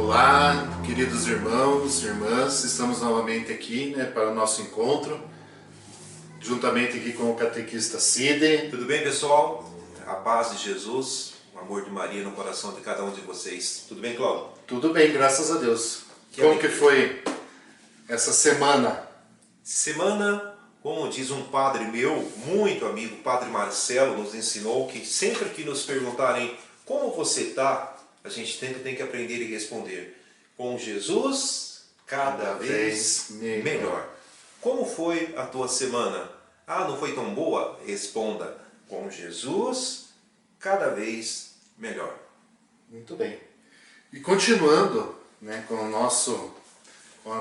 Olá, queridos irmãos e irmãs, estamos novamente aqui para o nosso encontro, juntamente aqui com o catequista Cid. Tudo bem, pessoal? A paz de Jesus, o amor de Maria no coração de cada um de vocês. Tudo bem, Cláudio? Tudo bem, graças a Deus. Como que foi essa semana? Semana, como diz um padre meu, muito amigo, Padre Marcelo, nos ensinou que sempre que nos perguntarem como você está, a gente tem que aprender e responder: com Jesus, cada vez melhor. Como foi a tua semana? Ah, não foi tão boa? Responda: com Jesus, cada vez melhor. Muito bem. E continuando com os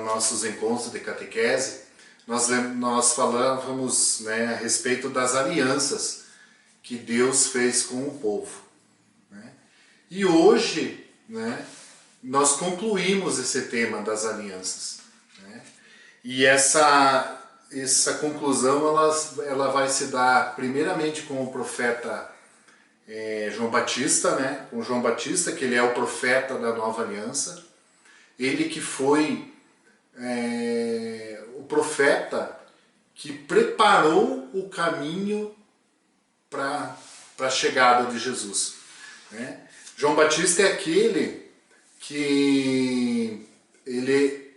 nossos encontros de catequese, nós falávamos a respeito das alianças que Deus fez com o povo. E hoje, nós concluímos esse tema das alianças. E essa conclusão ela vai se dar primeiramente com o profeta João Batista, com João Batista, que ele é o profeta da nova aliança. Ele que foi o profeta que preparou o caminho para a chegada de Jesus. João Batista é aquele que ele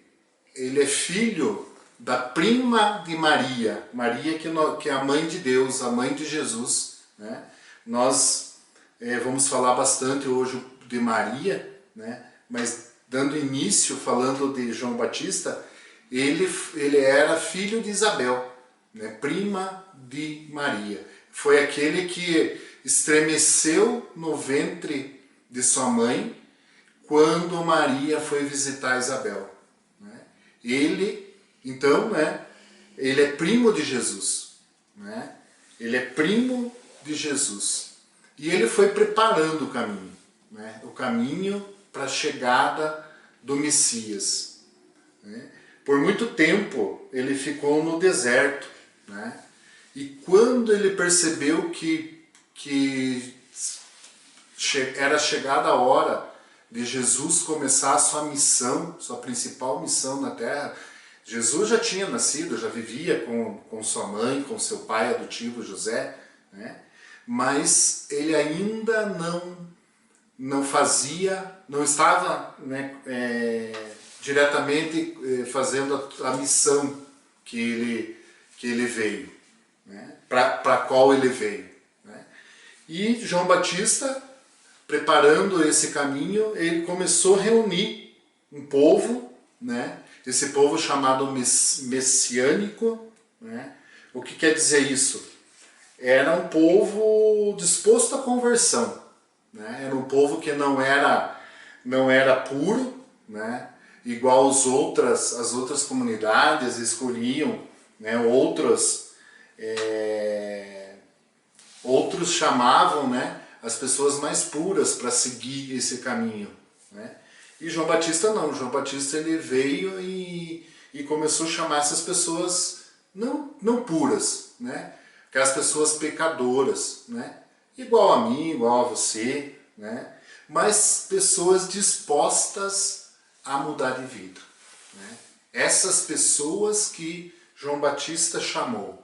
é filho da prima de Maria, Maria que é a mãe de Deus, a mãe de Jesus. Nós vamos falar bastante hoje de Maria, mas dando início, falando de João Batista, ele era filho de Isabel, prima de Maria. Foi aquele que estremeceu no ventre de sua mãe quando Maria foi visitar Isabel. Ele, então, ele é primo de Jesus. Ele é primo de Jesus. E ele foi preparando o caminho. O caminho para a chegada do Messias. Por muito tempo ele ficou no deserto. E quando ele percebeu que era chegada a hora de Jesus começar a sua missão, sua principal missão na terra. Jesus já tinha nascido, já vivia com sua mãe, com seu pai adotivo José, mas ele ainda não estava diretamente fazendo a missão que ele veio, para a qual ele veio. E João Batista, preparando esse caminho, ele começou a reunir um povo, esse povo chamado messiânico. O que quer dizer isso? Era um povo disposto à conversão. Era um povo que não era puro, igual as outras comunidades escolhiam, outros chamavam as pessoas mais puras para seguir esse caminho. E João Batista não. João Batista ele veio e começou a chamar essas pessoas não puras, aquelas pessoas pecadoras, igual a mim, igual a você, mas pessoas dispostas a mudar de vida. Essas pessoas que João Batista chamou.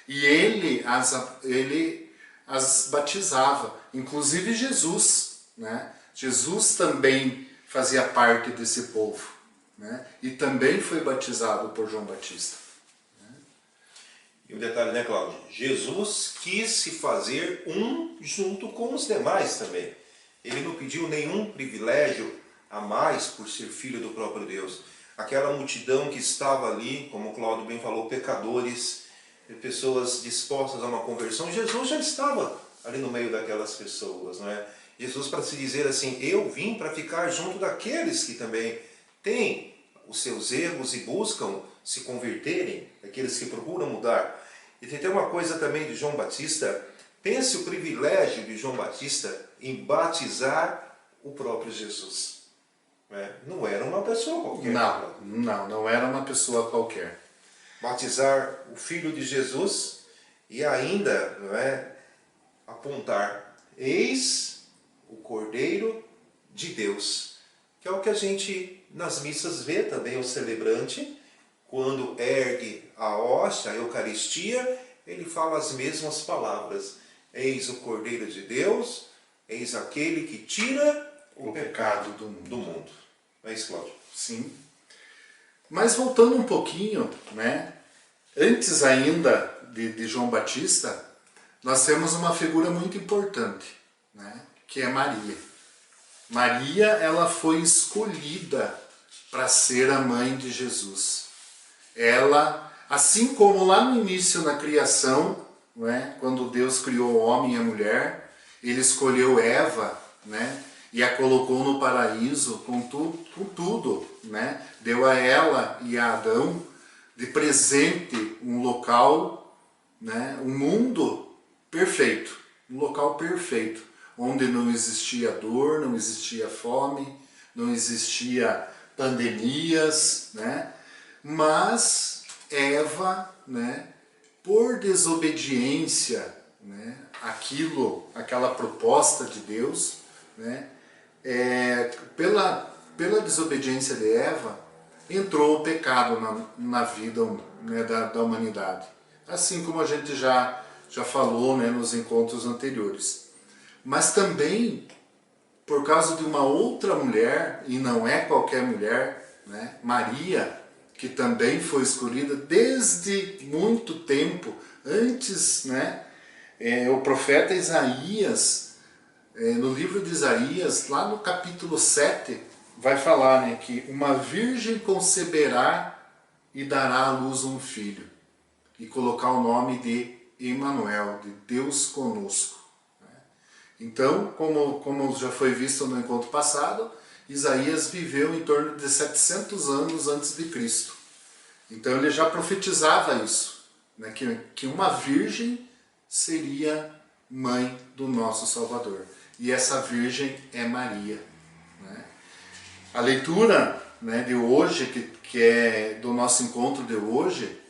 E ele as batizava, inclusive Jesus. Jesus também fazia parte desse povo, e também foi batizado por João Batista. E um detalhe, Cláudio? Jesus quis se fazer um junto com os demais também. Ele não pediu nenhum privilégio a mais por ser filho do próprio Deus. Aquela multidão que estava ali, como o Cláudio bem falou, pecadores, pessoas dispostas a uma conversão, Jesus já estava ali no meio daquelas pessoas, Jesus, para se dizer assim, eu vim para ficar junto daqueles que também têm os seus erros e buscam se converterem, aqueles que procuram mudar. E tem uma coisa também de João Batista, pense o privilégio de João Batista em batizar o próprio Jesus. Não era uma pessoa qualquer. Não era uma pessoa qualquer. Batizar o Filho de Jesus e ainda apontar, eis o Cordeiro de Deus que é o que a gente nas missas vê também, o celebrante, quando ergue a hóstia, a Eucaristia, ele fala as mesmas palavras. Eis o Cordeiro de Deus, eis aquele que tira o pecado do mundo. Não é isso, Cláudio? Sim. Mas voltando um pouquinho, né? Antes ainda de João Batista, nós temos uma figura muito importante, né? Que é Maria. Maria, ela foi escolhida para ser a mãe de Jesus. Ela, assim como lá no início na criação, né, quando Deus criou o homem e a mulher, ele escolheu Eva, né, e a colocou no paraíso com tudo, né, deu a ela e a Adão de presente um local, né, um mundo perfeito, um local perfeito, onde não existia dor, não existia fome, não existia pandemias, né? Mas Eva, né, por desobediência, né, aquela proposta de Deus, né, pela desobediência de Eva, entrou o pecado na vida, né, da humanidade. Assim como a gente já falou, né, nos encontros anteriores. Mas também por causa de uma outra mulher, e não é qualquer mulher, né, Maria, que também foi escolhida desde muito tempo, antes, né, o profeta Isaías, no livro de Isaías, lá no capítulo 7, vai falar, né, que uma virgem conceberá e dará à luz um filho, e colocar o nome de Emanuel, de Deus conosco. Então, como já foi visto no encontro passado, Isaías viveu em torno de 700 anos antes de Cristo. Então ele já profetizava isso, né, que uma virgem seria mãe do nosso Salvador. E essa virgem é Maria. Né? A leitura, né, de hoje, que é do nosso encontro de hoje,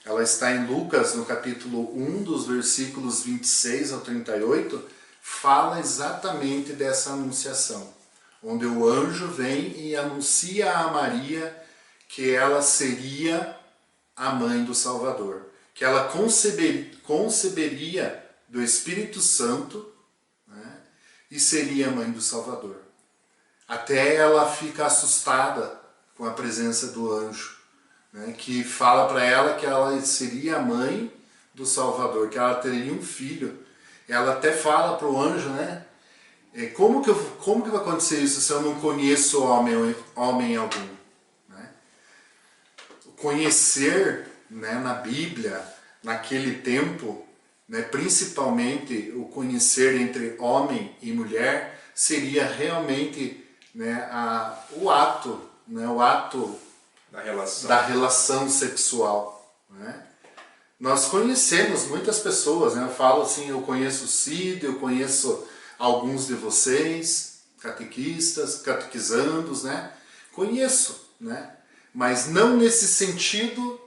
ela está em Lucas, no capítulo 1, dos versículos 26 ao 38, fala exatamente dessa anunciação, onde o anjo vem e anuncia a Maria que ela seria a mãe do Salvador, que ela conceberia do Espírito Santo, né, e seria a mãe do Salvador. Até ela fica assustada com a presença do anjo, né, que fala para ela que ela seria a mãe do Salvador, que ela teria um filho. Ela até fala para o anjo, né? Como que vai acontecer isso se eu não conheço homem algum? Né? Conhecer, né, na Bíblia, naquele tempo, né, principalmente o conhecer entre homem e mulher, seria realmente, né, o ato da relação sexual. Né? Nós conhecemos muitas pessoas, né? Eu falo assim, eu conheço o Cid, eu conheço alguns de vocês, catequistas, catequizandos, né? Conheço, né? Mas não nesse sentido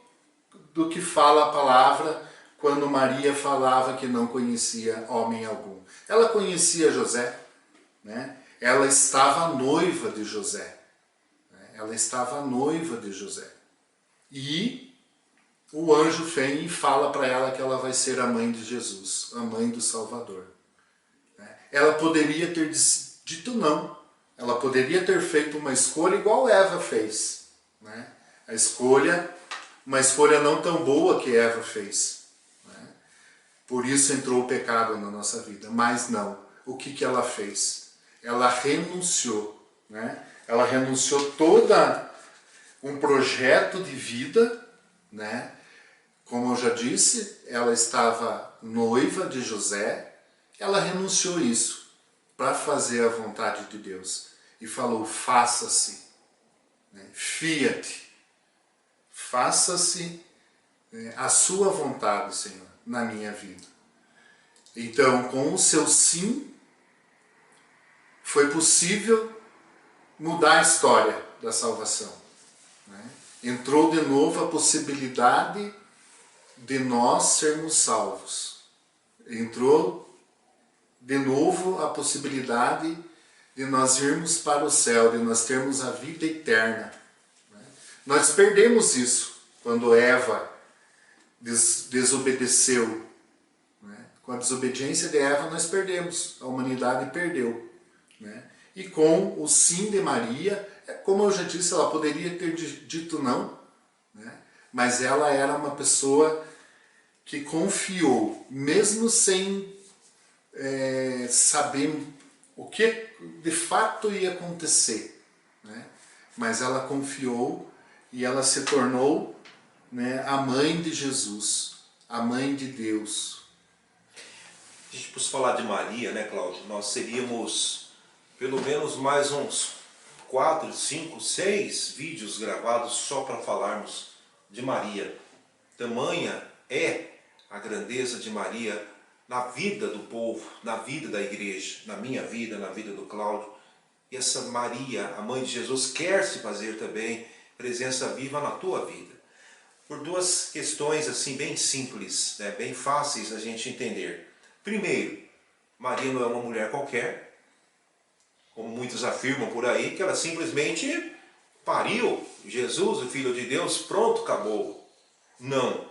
do que fala a palavra quando Maria falava que não conhecia homem algum. Ela conhecia José, né? Ela estava noiva de José. Né? Ela estava noiva de José. E o anjo vem e fala para ela que ela vai ser a mãe de Jesus, a mãe do Salvador. Ela poderia ter dito não. Ela poderia ter feito uma escolha igual Eva fez. Né? Uma escolha não tão boa que Eva fez. Né? Por isso entrou o pecado na nossa vida. Mas não. O que ela fez? Ela renunciou. Né? Ela renunciou toda um projeto de vida, né? Como eu já disse, ela estava noiva de José, ela renunciou isso para fazer a vontade de Deus. E falou, faça-se, né? Fiat, faça-se, né, a sua vontade, Senhor, na minha vida. Então, com o seu sim, foi possível mudar a história da salvação. Né? Entrou de novo a possibilidade de nós sermos salvos. Entrou de novo a possibilidade de nós irmos para o céu, de nós termos a vida eterna. Nós perdemos isso quando Eva desobedeceu. Com a desobediência de Eva nós perdemos, a humanidade perdeu. E com o sim de Maria, como eu já disse, ela poderia ter dito não, mas ela era uma pessoa que confiou, mesmo sem saber o que de fato ia acontecer. Mas ela confiou e ela se tornou a mãe de Jesus, a mãe de Deus. Se a gente fosse falar de Maria, né, Cláudio, nós seríamos pelo menos mais uns 4, 5, 6 vídeos gravados só para falarmos de Maria. Tamanha é a grandeza de Maria na vida do povo, na vida da igreja, na minha vida, na vida do Cláudio. E essa Maria, a mãe de Jesus, quer se fazer também presença viva na tua vida. Por duas questões assim bem simples, bem fáceis da gente entender. Primeiro, Maria não é uma mulher qualquer, como muitos afirmam por aí, que ela simplesmente pariu Jesus, o Filho de Deus, pronto, acabou. Não.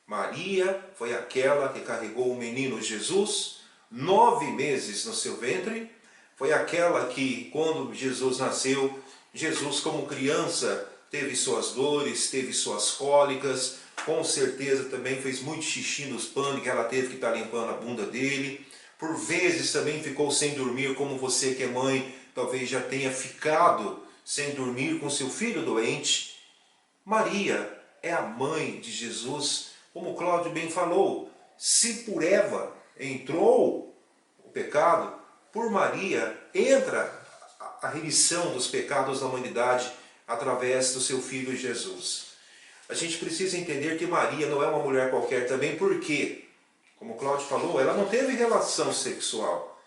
Maria foi aquela que carregou o menino Jesus 9 meses no seu ventre, foi aquela que, quando Jesus nasceu, Jesus como criança teve suas dores, teve suas cólicas, com certeza também fez muito xixi nos panos que ela teve que estar limpando a bunda dele. Por vezes também ficou sem dormir, como você que é mãe, talvez já tenha ficado sem dormir com seu filho doente. Maria é a mãe de Jesus, como o Cláudio bem falou. Se por Eva entrou o pecado, por Maria entra a remissão dos pecados da humanidade através do seu filho Jesus. A gente precisa entender que Maria não é uma mulher qualquer também, porque, como o Cláudio falou, ela não teve relação sexual.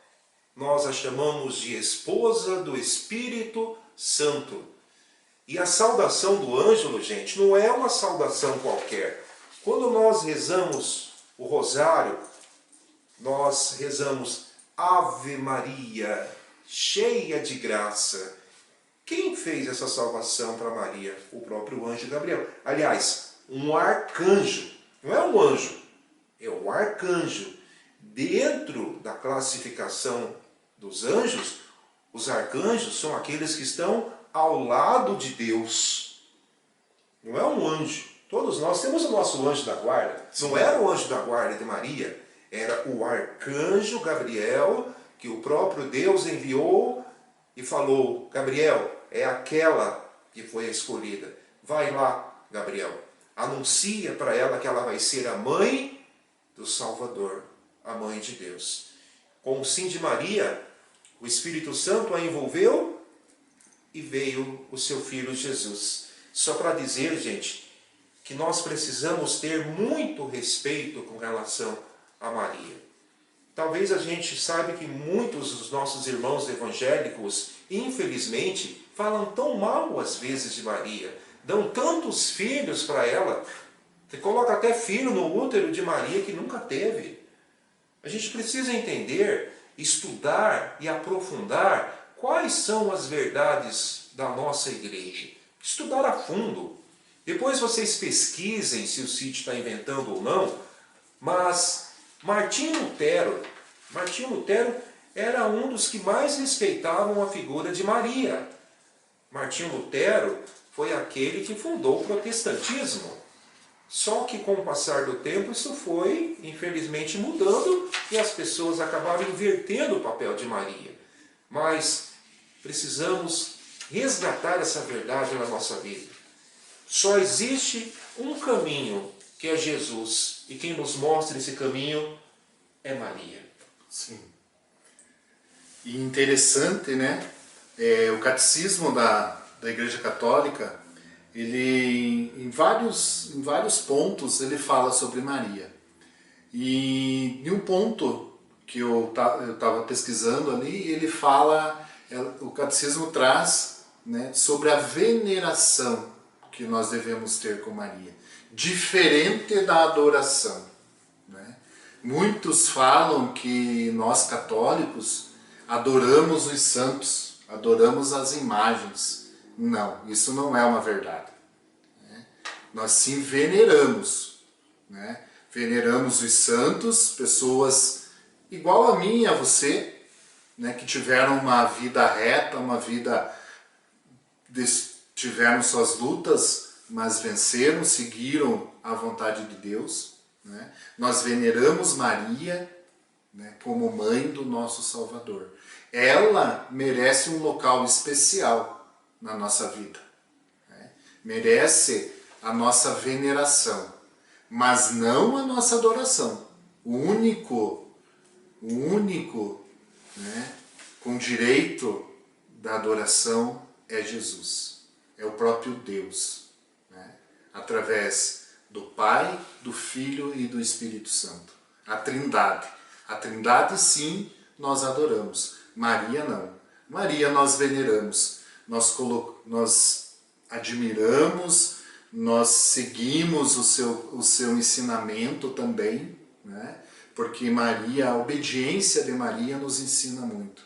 Nós a chamamos de esposa do Espírito Santo. E a saudação do Ângelo, gente, não é uma saudação qualquer. Quando nós rezamos o rosário, nós rezamos Ave Maria, cheia de graça. Quem fez essa salvação para Maria? O próprio anjo Gabriel. Aliás, um arcanjo. Não é um anjo, é um arcanjo. Dentro da classificação dos anjos, os arcanjos são aqueles que estão ao lado de Deus. Não é um anjo. Todos nós temos o nosso anjo da guarda. Não era o anjo da guarda de Maria, era o arcanjo Gabriel, que o próprio Deus enviou e falou: Gabriel, é aquela que foi a escolhida. Vai lá, Gabriel. Anuncia para ela que ela vai ser a mãe do Salvador, a mãe de Deus. Com o sim de Maria, o Espírito Santo a envolveu e veio o seu filho Jesus. Só para dizer, gente, que nós precisamos ter muito respeito com relação a Maria. Talvez a gente saiba que muitos dos nossos irmãos evangélicos, infelizmente, falam tão mal às vezes de Maria, dão tantos filhos para ela, que coloca até filho no útero de Maria que nunca teve. A gente precisa entender, estudar e aprofundar quais são as verdades da nossa igreja. Estudar a fundo. Depois vocês pesquisem se o Cid está inventando ou não, mas Martinho Lutero era um dos que mais respeitavam a figura de Maria. Martinho Lutero foi aquele que fundou o protestantismo. Só que com o passar do tempo isso foi, infelizmente, mudando e as pessoas acabaram invertendo o papel de Maria. Mas precisamos resgatar essa verdade na nossa vida. Só existe um caminho, que é Jesus. E quem nos mostra esse caminho é Maria. Sim. E interessante, né? O catecismo da Igreja Católica, ele em vários pontos ele fala sobre Maria. E em um ponto que eu estava pesquisando ali, ele fala, o catecismo traz, né, sobre a veneração que nós devemos ter com Maria, diferente da adoração. Né? Muitos falam que nós católicos adoramos os santos, adoramos as imagens. Não, isso não é uma verdade. Nós sim veneramos, né? Veneramos os santos, pessoas igual a mim e a você, né? Que tiveram uma vida reta, uma vida, tiveram suas lutas, mas venceram, seguiram a vontade de Deus, né? Nós veneramos Maria, né, como mãe do nosso Salvador. Ela merece um local especial na nossa vida, né? Merece a nossa veneração, mas não a nossa adoração. O único, né, com direito da adoração é Jesus, é o próprio Deus, né, através do Pai, do Filho e do Espírito Santo. A Trindade. A Trindade, sim, nós adoramos. Maria, não. Maria nós veneramos, nós admiramos, nós seguimos o seu ensinamento também, né? Porque Maria, a obediência de Maria nos ensina muito.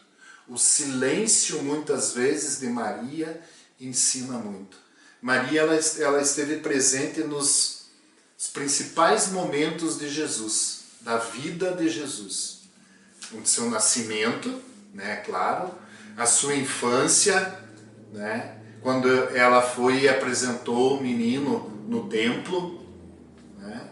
O silêncio, muitas vezes, de Maria ensina muito. Maria, ela esteve presente nos principais momentos de Jesus, da vida de Jesus. O seu nascimento, né, claro, a sua infância, né, quando ela foi e apresentou o menino no templo, né,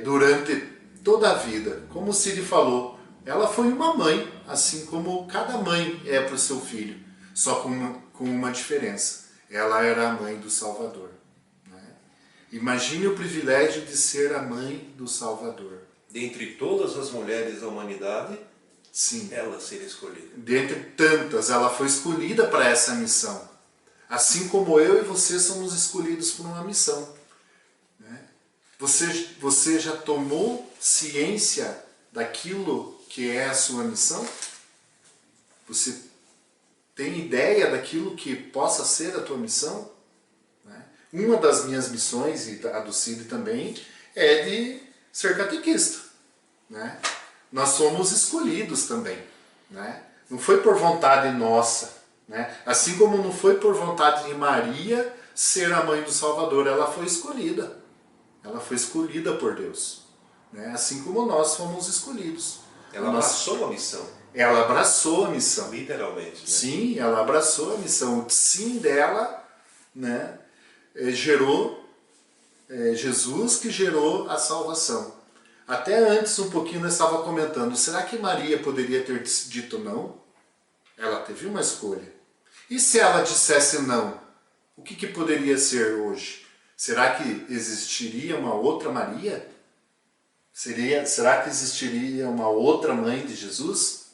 durante toda a vida. Como o Cid falou, ela foi uma mãe, assim como cada mãe é para o seu filho, só com uma diferença. Ela era a mãe do Salvador. Né? Imagine o privilégio de ser a mãe do Salvador. Dentre todas as mulheres da humanidade, sim, ela ser escolhida. Dentre tantas, ela foi escolhida para essa missão. Assim como eu e você somos escolhidos por uma missão. Né? Você já tomou ciência daquilo que é a sua missão? Você tem ideia daquilo que possa ser a tua missão? Né? Uma das minhas missões, e a do Cid também, é de ser catequista. Né? Nós somos escolhidos também. Né? Não foi por vontade nossa. Né? Assim como não foi por vontade de Maria ser a mãe do Salvador, ela foi escolhida. Ela foi escolhida por Deus. Né? Assim como nós fomos escolhidos. Ela abraçou a missão. Ela abraçou a missão. Literalmente. Né? Sim, ela abraçou a missão. O sim dela, né, gerou Jesus, que gerou a salvação. Até antes, um pouquinho, eu estava comentando, será que Maria poderia ter dito não? Ela teve uma escolha. E se ela dissesse não, o que poderia ser hoje? Será que existiria uma outra Maria? Será que existiria uma outra mãe de Jesus?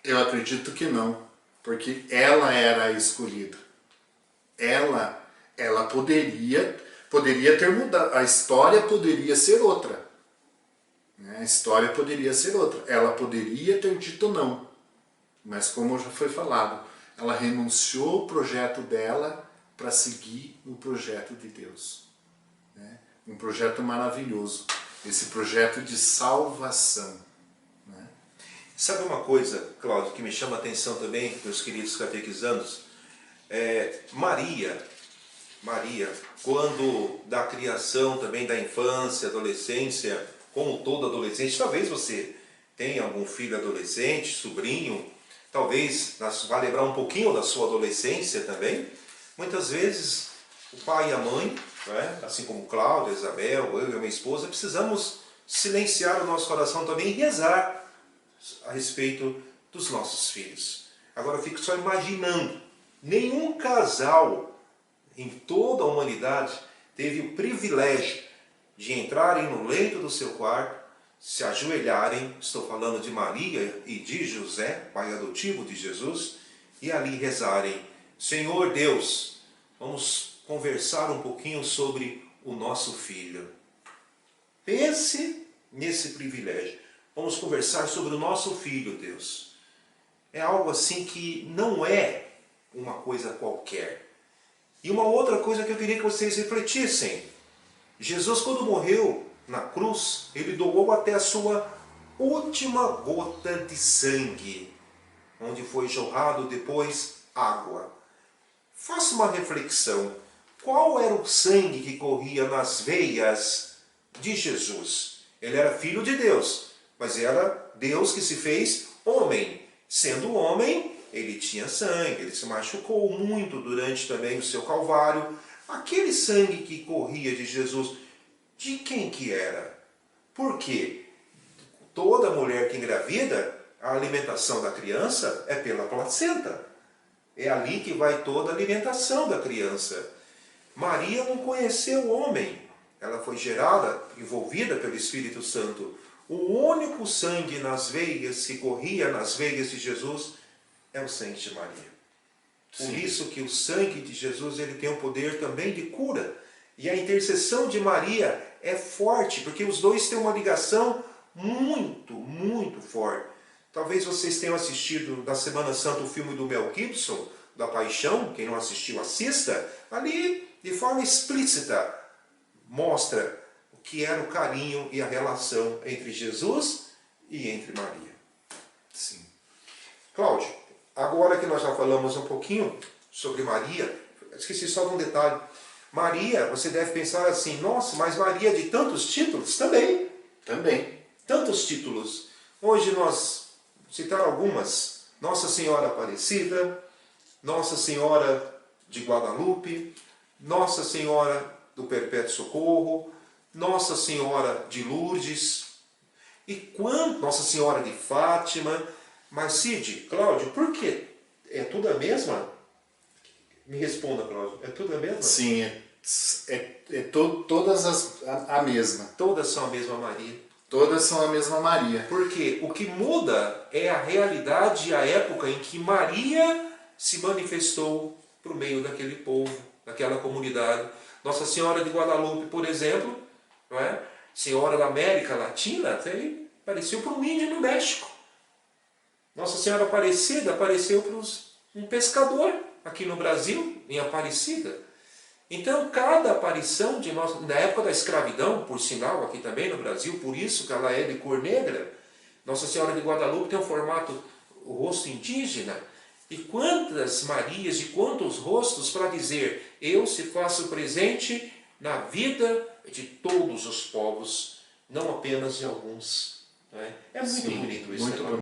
Eu acredito que não, porque ela era a escolhida. Ela poderia ter mudado, a história poderia ser outra. A história poderia ser outra. Ela poderia ter dito não, mas como já foi falado, ela renunciou ao projeto dela para seguir o projeto de Deus. Né? Um projeto maravilhoso, esse projeto de salvação. Né? Sabe uma coisa, Cláudio, que me chama a atenção também, meus queridos catequizandos? Maria, quando da criação também da infância, adolescência, como todo adolescente, talvez você tenha algum filho adolescente, sobrinho, talvez vá lembrar um pouquinho da sua adolescência também. Muitas vezes o pai e a mãe, né, assim como Cláudia, Isabel, eu e a minha esposa, precisamos silenciar o nosso coração também e rezar a respeito dos nossos filhos. Agora eu fico só imaginando, nenhum casal em toda a humanidade teve o privilégio de entrarem no leito do seu quarto, se ajoelharem, estou falando de Maria e de José, pai adotivo de Jesus, e ali rezarem, Senhor Deus, vamos conversar um pouquinho sobre o nosso filho. Pense nesse privilégio. Vamos conversar sobre o nosso filho, Deus. É algo assim que não é uma coisa qualquer. E uma outra coisa que eu queria que vocês refletissem. Jesus, quando morreu na cruz, ele doou até a sua última gota de sangue, onde foi jorrado depois água. Faça uma reflexão. Qual era o sangue que corria nas veias de Jesus? Ele era filho de Deus, mas era Deus que se fez homem. Sendo homem, ele tinha sangue, ele se machucou muito durante também o seu calvário. Aquele sangue que corria de Jesus, de quem que era? Por quê? Toda mulher que engravida, a alimentação da criança é pela placenta. É ali que vai toda a alimentação da criança. Maria não conheceu o homem. Ela foi gerada, envolvida pelo Espírito Santo. O único sangue nas veias, que corria nas veias de Jesus, é o sangue de Maria. Por isso que o sangue de Jesus ele tem o poder também de cura. E a intercessão de Maria é forte, porque os dois têm uma ligação muito, muito forte. Talvez vocês tenham assistido na Semana Santa o filme do Mel Gibson, da Paixão. Quem não assistiu, assista. Ali, de forma explícita, mostra o que era o carinho e a relação entre Jesus e entre Maria. Sim. Cláudio, agora que nós já falamos um pouquinho sobre Maria, esqueci só de um detalhe. Maria, você deve pensar assim, nossa, mas Maria de tantos títulos? Também. Também. Tantos títulos. Hoje nós citar algumas. Nossa Senhora Aparecida, Nossa Senhora de Guadalupe, Nossa Senhora do Perpétuo Socorro, Nossa Senhora de Lourdes, Nossa Senhora de Fátima. Mas Cid, Cláudio, por quê? É tudo a mesma? Me responda, Cláudio. É tudo a mesma? Sim, todas a mesma. Todas são a mesma Maria. Todas são a mesma Maria. Porque o que muda é a realidade e a época em que Maria se manifestou por meio daquele povo, daquela comunidade. Nossa Senhora de Guadalupe, por exemplo, não é? Senhora da América Latina, apareceu para um índio no México. Nossa Senhora Aparecida apareceu para um pescador aqui no Brasil, em Aparecida. Então, cada aparição de nossa, na época da escravidão, por sinal, aqui também no Brasil, por isso que ela é de cor negra, Nossa Senhora de Guadalupe tem um formato, o rosto indígena. E quantas Marias e quantos rostos para dizer, eu se faço presente na vida de todos os povos, não apenas de alguns. Não é? É muito bonito isso. Muito bonito.